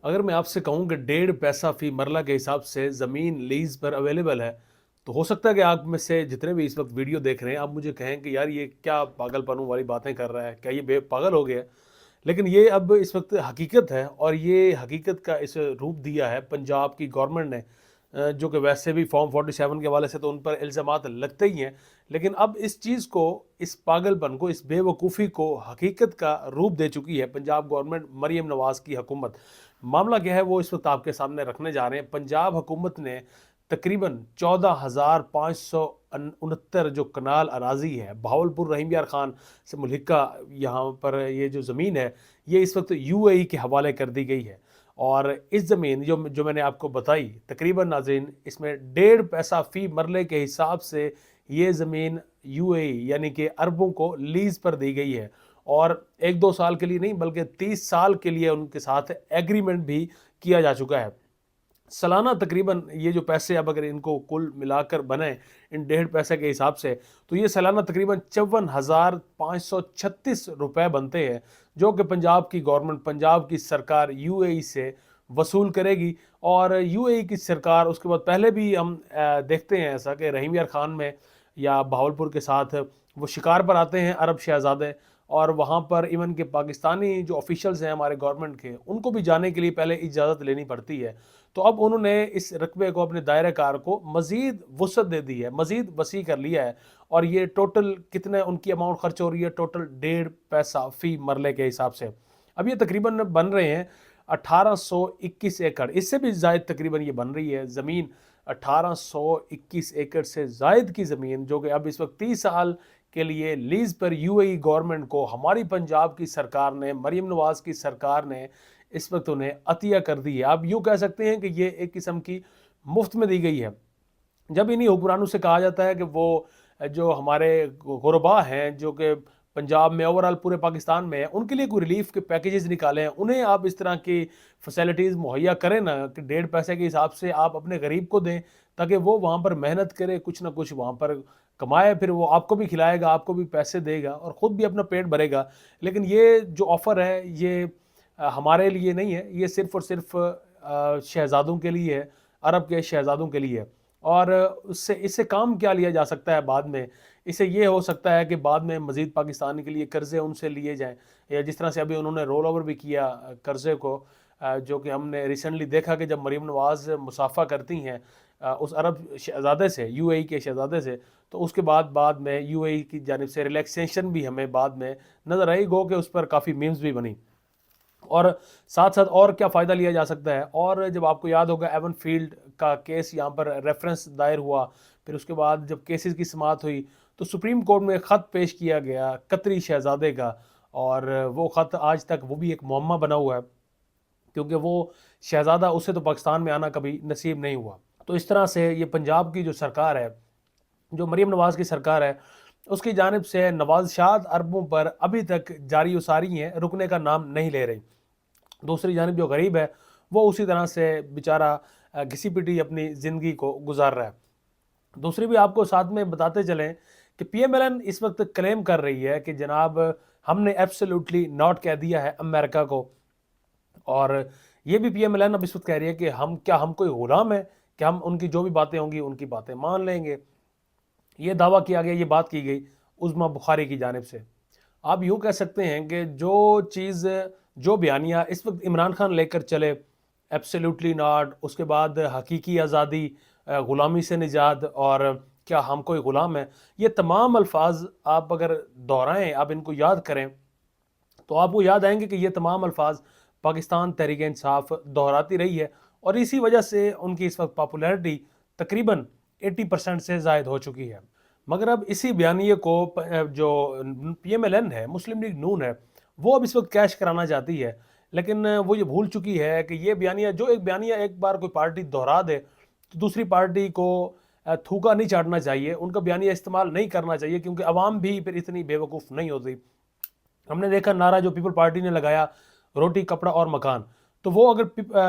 اگر میں آپ سے کہوں کہ 1.5 پیسہ فی مرلہ کے حساب سے زمین لیز پر اویلیبل ہے، تو ہو سکتا ہے کہ آپ میں سے جتنے بھی اس وقت ویڈیو دیکھ رہے ہیں آپ مجھے کہیں کہ یار یہ کیا پاگل پنوں والی باتیں کر رہا ہے، کیا یہ بے پاگل ہو گیا ہے؟ لیکن یہ اب اس وقت حقیقت ہے، اور یہ حقیقت کا اس روپ دیا ہے پنجاب کی گورنمنٹ نے، جو کہ ویسے بھی فارم 47 کے حوالے سے تو ان پر الزامات لگتے ہی ہیں، لیکن اب اس چیز کو، اس پاگل پن کو، اس بے وقوفی کو حقیقت کا روپ دے چکی ہے پنجاب گورنمنٹ، مریم نواز کی حکومت۔ معاملہ کیا ہے وہ اس وقت آپ کے سامنے رکھنے جا رہے ہیں۔ پنجاب حکومت نے تقریباً 14,569 جو کنال اراضی ہے بہاولپور رحیم یار خان سے ملحقہ، یہاں پر یہ جو زمین ہے یہ اس وقت یو اے ای کے حوالے کر دی گئی ہے، اور اس زمین جو میں نے آپ کو بتائی تقریباً ناظرین، اس میں 1.5 پیسہ فی مرلے کے حساب سے یہ زمین یو اے ای یعنی کہ عربوں کو لیز پر دی گئی ہے، اور 1-2 سال کے لیے نہیں بلکہ 30 سال کے لیے ان کے ساتھ ایگریمنٹ بھی کیا جا چکا ہے۔ سالانہ تقریباً یہ جو پیسے اب اگر ان کو کل ملا کر بنیں ان 1.5 پیسے کے حساب سے، تو یہ سالانہ تقریباً 54,536 روپے بنتے ہیں، جو کہ پنجاب کی گورنمنٹ، پنجاب کی سرکار یو اے ای سے وصول کرے گی۔ اور یو اے ای کی سرکار اس کے بعد، پہلے بھی ہم دیکھتے ہیں ایسا کہ رحیم یار خان میں یا بہاولپور کے ساتھ وہ شکار پر آتے ہیں عرب شہزادے، اور وہاں پر ایون کہ پاکستانی جو آفیشلز ہیں ہمارے گورنمنٹ کے، ان کو بھی جانے کے لیے پہلے اجازت لینی پڑتی ہے۔ تو اب انہوں نے اس رقبے کو، اپنے دائرہ کار کو مزید وسعت دے دی ہے، مزید وسیع کر لیا ہے، اور یہ ٹوٹل کتنے ان کی اماؤنٹ خرچ ہو رہی ہے، ٹوٹل 1.5 پیسہ فی مرلے کے حساب سے۔ اب یہ تقریباً بن رہے ہیں 1821 ایکڑ، اس سے بھی زائد تقریباً یہ بن رہی ہے زمین، 1821 ایکڑ سے زائد کی زمین، جو کہ اب اس وقت 30 سال کے لیے لیز پر یو اے ای گورنمنٹ کو ہماری پنجاب کی سرکار نے، مریم نواز کی سرکار نے اس وقت انہیں عطیہ کر دی ہے۔ آپ یوں کہہ سکتے ہیں کہ یہ ایک قسم کی مفت میں دی گئی ہے۔ جب انہی حکمرانوں سے کہا جاتا ہے کہ وہ جو ہمارے غربا ہیں جو کہ پنجاب میں اوورال پورے پاکستان میں ہیں، ان کے لیے کوئی ریلیف کے پیکیجز نکالیں، انہیں آپ اس طرح کی فیسلٹیز مہیا کریں نا کہ 1.5 پیسے کے حساب سے آپ اپنے غریب کو دیں، تاکہ وہ وہاں پر محنت کرے، کچھ نہ کچھ وہاں پر کمائے، پھر وہ آپ کو بھی کھلائے گا، آپ کو بھی پیسے دے گا، اور خود بھی اپنا پیٹ بھرے گا۔ لیکن یہ جو آفر ہے یہ ہمارے لیے نہیں ہے، یہ صرف اور صرف شہزادوں کے لیے ہے، عرب کے شہزادوں کے لیے ہے۔ اور اس سے کام کیا لیا جا سکتا ہے بعد میں؟ اس سے یہ ہو سکتا ہے کہ بعد میں مزید پاکستان کے لیے قرضے ان سے لیے جائیں، یا جس طرح سے ابھی انہوں نے رول اوور بھی کیا قرضے کو، جو کہ ہم نے ریسنٹلی دیکھا کہ جب مریم نواز مصافحہ کرتی ہیں اس عرب شہزادے سے، یو اے ای کے شہزادے سے، تو اس کے بعد میں یو اے ای کی جانب سے ریلیکسیشن بھی ہمیں بعد میں نظر آئی، گو کہ اس پر کافی میمز بھی بنی۔ اور ساتھ ساتھ اور کیا فائدہ لیا جا سکتا ہے؟ اور جب آپ کو یاد ہوگا ایون فیلڈ کا کیس یہاں پر ریفرنس دائر ہوا، پھر اس کے بعد جب کیسز کی سماعت ہوئی تو سپریم کورٹ میں خط پیش کیا گیا قطری شہزادے کا، اور وہ خط آج تک وہ بھی ایک معمہ بنا ہوا ہے، کیونکہ وہ شہزادہ، اسے تو پاکستان میں آنا کبھی نصیب نہیں ہوا۔ تو اس طرح سے یہ پنجاب کی جو سرکار ہے، جو مریم نواز کی سرکار ہے، اس کی جانب سے نوازشات عربوں پر ابھی تک جاری و ساری ہیں، رکنے کا نام نہیں لے رہی۔ دوسری جانب جو غریب ہے وہ اسی طرح سے بیچارہ گھسی پٹی اپنی زندگی کو گزار رہا ہے۔ دوسری بھی آپ کو ساتھ میں بتاتے چلیں کہ پی ایم ایل این اس وقت کلیم کر رہی ہے کہ جناب ہم نے ایبسلیوٹلی ناٹ کہہ دیا ہے امریکہ کو، اور یہ بھی پی ایم ایل این اب اس وقت کہہ رہی ہے کہ ہم کوئی غلام ہیں کہ ہم ان کی جو بھی باتیں ہوں گی ان کی باتیں مان لیں گے؟ یہ دعویٰ کیا گیا، یہ بات کی گئی عظمیٰ بخاری کی جانب سے۔ آپ یوں کہہ سکتے ہیں کہ جو چیز، جو بیانیہ اس وقت عمران خان لے کر چلے، ایبسلیوٹلی ناٹ، اس کے بعد حقیقی آزادی، غلامی سے نجات، اور کیا ہم کوئی غلام ہیں، یہ تمام الفاظ آپ اگر دہرائیں، آپ ان کو یاد کریں، تو آپ کو یاد آئیں گے کہ یہ تمام الفاظ پاکستان تحریک انصاف دہراتی رہی ہے، اور اسی وجہ سے ان کی اس وقت پاپولیرٹی تقریباً 80% سے زائد ہو چکی ہے۔ مگر اب اسی بیانیے کو جو پی ایم ایل این ہے، مسلم لیگ نون ہے، وہ اب اس وقت کیش کرانا چاہتی ہے، لیکن وہ یہ بھول چکی ہے کہ یہ بیانیہ، جو ایک بیانیہ ایک بار کوئی پارٹی دہرا دے تو دوسری پارٹی کو تھوکا نہیں چاٹنا چاہیے، ان کا بیانیہ استعمال نہیں کرنا چاہیے، کیونکہ عوام بھی پھر اتنی بے وقوف نہیں ہوتی۔ ہم نے دیکھا نعرہ جو پیپل پارٹی نے لگایا، روٹی کپڑا اور مکان، تو وہ اگر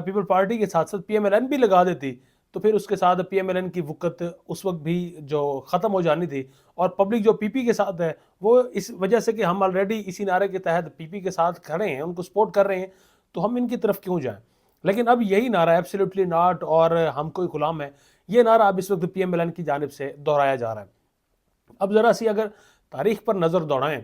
پیپل پارٹی کے ساتھ ساتھ پی ایم ایل این بھی لگا دیتی تو پھر اس کے ساتھ پی ایم ایل این کی وقت اس وقت بھی جو ختم ہو جانی تھی، اور پبلک جو پی پی کے ساتھ ہے وہ اس وجہ سے کہ ہم آلریڈی اسی نعرے کے تحت پی پی کے ساتھ کھڑے ہیں، ان کو سپورٹ کر رہے ہیں، تو ہم ان کی طرف کیوں جائیں؟ لیکن اب یہی نعرہ ایبسلیوٹلی ناٹ اور ہم کوئی غلام ہے، یہ نعرہ اب اس وقت پی ایم ایل این کی جانب سے دہرایا جا رہا ہے۔ اب ذرا سی اگر تاریخ پر نظر دوڑائیں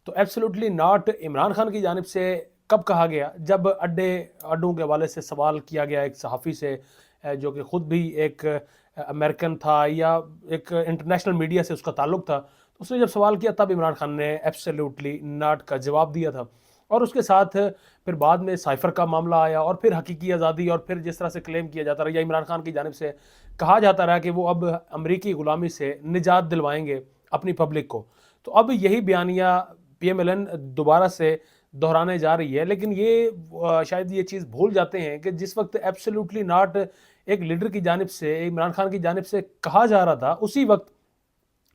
تو ایبسلیوٹلی ناٹ عمران خان کی جانب سے کب کہا گیا؟ جب اڈوں کے حوالے سے سوال کیا گیا ایک صحافی سے جو کہ خود بھی ایک امریکن تھا یا ایک انٹرنیشنل میڈیا سے اس کا تعلق تھا، تو اس نے جب سوال کیا تب عمران خان نے ایبسلیوٹلی ناٹ کا جواب دیا تھا، اور اس کے ساتھ پھر بعد میں سائفر کا معاملہ آیا اور پھر حقیقی آزادی، اور پھر جس طرح سے کلیم کیا جاتا رہا یا عمران خان کی جانب سے کہا جاتا رہا کہ وہ اب امریکی غلامی سے نجات دلوائیں گے اپنی پبلک کو، تو اب یہی بیانیہ پی ایم ایل این دوبارہ سے دہرانے جا رہی ہے۔ لیکن یہ شاید یہ چیز بھول جاتے ہیں کہ جس وقت ایبسلیوٹلی ناٹ ایک لیڈر کی جانب سے، عمران خان کی جانب سے کہا جا رہا تھا، اسی وقت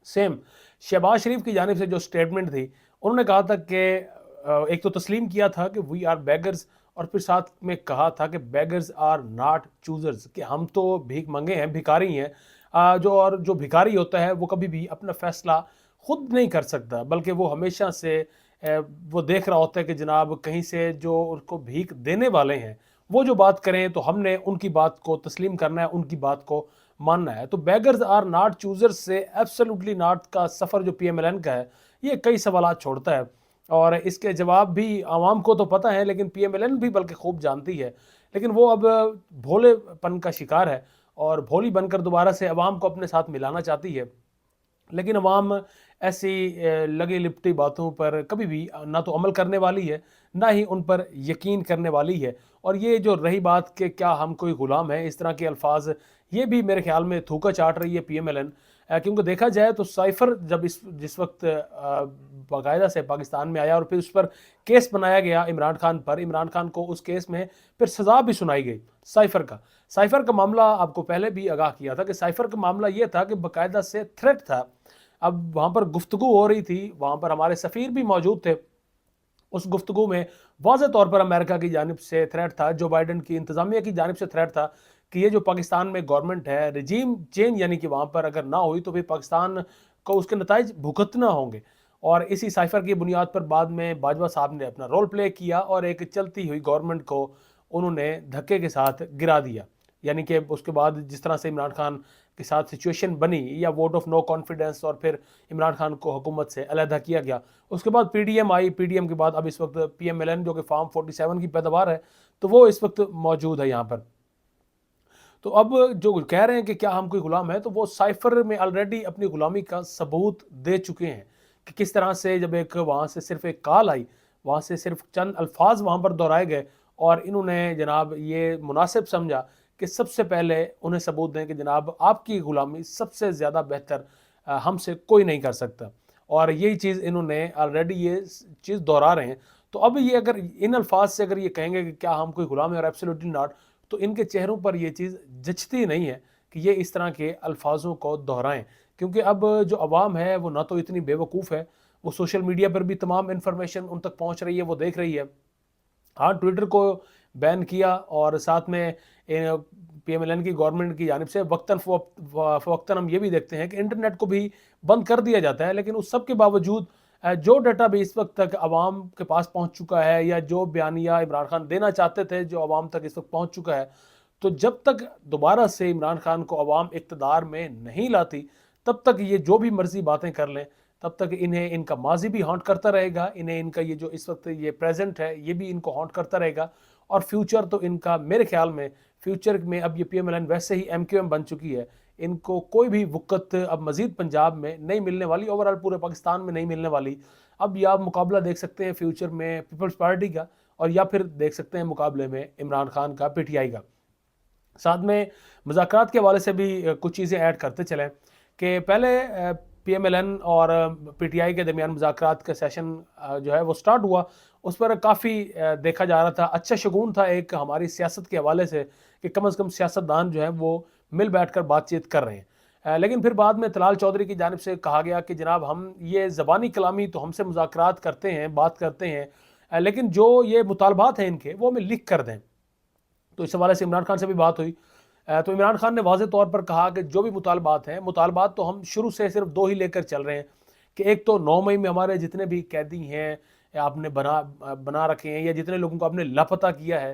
سیم شہباز شریف کی جانب سے جو سٹیٹمنٹ تھی، انہوں نے کہا تھا کہ ایک تو تسلیم کیا تھا کہ وی آر بیگرز، اور پھر ساتھ میں کہا تھا کہ بیگرز آر ناٹ چوزرز، کہ ہم تو بھیک منگے ہیں، بھکاری ہیں، جو بھکاری ہوتا ہے وہ کبھی بھی اپنا فیصلہ خود نہیں کر سکتا، بلکہ وہ ہمیشہ سے وہ دیکھ رہا ہوتا ہے کہ جناب کہیں سے جو ان کو بھیک دینے والے ہیں وہ جو بات کریں تو ہم نے ان کی بات کو تسلیم کرنا ہے، ان کی بات کو ماننا ہے۔ تو بیگرز آر ناٹ چوزرز سے ایبسلیوٹلی ناٹ کا سفر جو پی ایم ایل این کا ہے، یہ کئی سوالات چھوڑتا ہے، اور اس کے جواب بھی عوام کو تو پتہ ہے لیکن پی ایم ایل این بھی بلکہ خوب جانتی ہے، لیکن وہ اب بھولے پن کا شکار ہے اور بھولی بن کر دوبارہ سے عوام کو اپنے ساتھ ملانا چاہتی ہے، لیکن عوام ایسی لگی لپٹی باتوں پر کبھی بھی نہ تو عمل کرنے والی ہے، نہ ہی ان پر یقین کرنے والی ہے۔ اور یہ جو رہی بات کہ کیا ہم کوئی غلام ہے، اس طرح کے الفاظ، یہ بھی میرے خیال میں تھوکا چاٹ رہی ہے پی ایم ایل این، کیونکہ دیکھا جائے تو سائفر جب جس وقت باقاعدہ سے پاکستان میں آیا اور پھر اس پر کیس بنایا گیا عمران خان پر، عمران خان کو اس کیس میں پھر سزا بھی سنائی گئی سائفر کا معاملہ آپ کو پہلے بھی آگاہ کیا تھا کہ سائفر کا معاملہ یہ تھا کہ باقاعدہ سے تھریٹ تھا، اب وہاں پر گفتگو ہو رہی تھی، وہاں پر ہمارے سفیر بھی موجود تھے، اس گفتگو میں واضح طور پر امریکہ کی جانب سے تھریٹ تھا، جو بائیڈن کی انتظامیہ کی جانب سے تھریٹ تھا کہ یہ جو پاکستان میں گورنمنٹ ہے، رجیم چینج یعنی کہ وہاں پر اگر نہ ہوئی تو پھر پاکستان کو اس کے نتائج بھگتنا ہوں گے۔ اور اسی سائفر کی بنیاد پر بعد میں باجوہ صاحب نے اپنا رول پلے کیا اور ایک چلتی ہوئی گورنمنٹ کو انہوں نے دھکے کے ساتھ گرا دیا، یعنی کہ اس کے بعد جس طرح سے عمران خان کے ساتھ سچویشن بنی یا ووٹ آف نو کانفیڈنس، اور پھر عمران خان کو حکومت سے علیحدہ کیا گیا، اس کے بعد پی ڈی ایم آئی، پی ڈی ایم کے بعد اب اس وقت پی ایم ایل این جو کہ فارم 47 کی پیداوار ہے، تو وہ اس وقت موجود ہے یہاں پر۔ تو اب جو کہہ رہے ہیں کہ کیا ہم کوئی غلام ہے، تو وہ سائفر میں آلریڈی اپنی غلامی کا ثبوت دے چکے ہیں کہ کس طرح سے جب ایک وہاں سے صرف ایک کال آئی، وہاں سے صرف چند الفاظ وہاں پر دہرائے گئے، اور انہوں نے جناب یہ مناسب سمجھا کہ سب سے پہلے انہیں ثبوت دیں کہ جناب آپ کی غلامی سب سے زیادہ بہتر ہم سے کوئی نہیں کر سکتا، اور یہی چیز انہوں نے آلریڈی یہ چیز دہرا رہے ہیں۔ تو اب یہ اگر ان الفاظ سے اگر یہ کہیں گے کہ کیا ہم کوئی غلام ہے اور ایبسلیوٹلی ناٹ، تو ان کے چہروں پر یہ چیز جچتی نہیں ہے کہ یہ اس طرح کے الفاظوں کو دہرائیں، کیونکہ اب جو عوام ہے وہ نہ تو اتنی بے وقوف ہے، وہ سوشل میڈیا پر بھی تمام انفارمیشن ان تک پہنچ رہی ہے، وہ دیکھ رہی ہے۔ ہاں، ٹویٹر کو بین کیا اور ساتھ میں پی ایم ایل این کی گورنمنٹ کی جانب سے وقتاً فوقتاً ہم یہ بھی دیکھتے ہیں کہ انٹرنیٹ کو بھی بند کر دیا جاتا ہے، لیکن اس سب کے باوجود جو ڈیٹا بھی اس وقت تک عوام کے پاس پہنچ چکا ہے، یا جو بیانیہ عمران خان دینا چاہتے تھے جو عوام تک اس وقت پہنچ چکا ہے، تو جب تک دوبارہ سے عمران خان کو عوام اقتدار میں نہیں لاتی، تب تک یہ جو بھی مرضی باتیں کر لیں، تب تک انہیں ان کا ماضی بھی ہانٹ کرتا رہے گا، انہیں ان کا یہ جو اس وقت یہ پریزنٹ ہے یہ بھی ان کو ہانٹ کرتا رہے گا، اور فیوچر تو ان کا میرے خیال میں فیوچر میں اب یہ پی ایم ایل این ویسے ہی ایم کیو ایم بن چکی ہے، ان کو کوئی بھی وقت اب مزید پنجاب میں نہیں ملنے والی، اوورال پورے پاکستان میں نہیں ملنے والی۔ اب یا مقابلہ دیکھ سکتے ہیں فیوچر میں پیپلز پارٹی کا، اور یا پھر دیکھ سکتے ہیں مقابلے میں عمران خان کا، پی ٹی آئی کا۔ ساتھ میں مذاکرات کے حوالے سے بھی کچھ چیزیں ایڈ کرتے چلیں کہ پہلے پی ایم ایل این اور پی ٹی آئی کے درمیان مذاکرات کا سیشن جو ہے وہ سٹارٹ ہوا، اس پر کافی دیکھا جا رہا تھا، اچھا شگون تھا ایک ہماری سیاست کے حوالے سے کہ کم از کم سیاستدان جو ہیں وہ مل بیٹھ کر بات چیت کر رہے ہیں، لیکن پھر بعد میں طلال چودھری کی جانب سے کہا گیا کہ جناب ہم یہ زبانی کلامی تو ہم سے مذاکرات کرتے ہیں، بات کرتے ہیں، لیکن جو یہ مطالبات ہیں ان کے وہ ہمیں لکھ کر دیں۔ تو اس حوالے سے عمران خان سے بھی بات ہوئی، تو عمران خان نے واضح طور پر کہا کہ جو بھی مطالبات ہیں، مطالبات تو ہم شروع سے صرف دو ہی لے کر چل رہے ہیں کہ ایک تو 9 مئی میں ہمارے جتنے بھی قیدی ہیں آپ نے بنا رکھے ہیں، یا جتنے لوگوں کو آپ نے لاپتہ کیا ہے،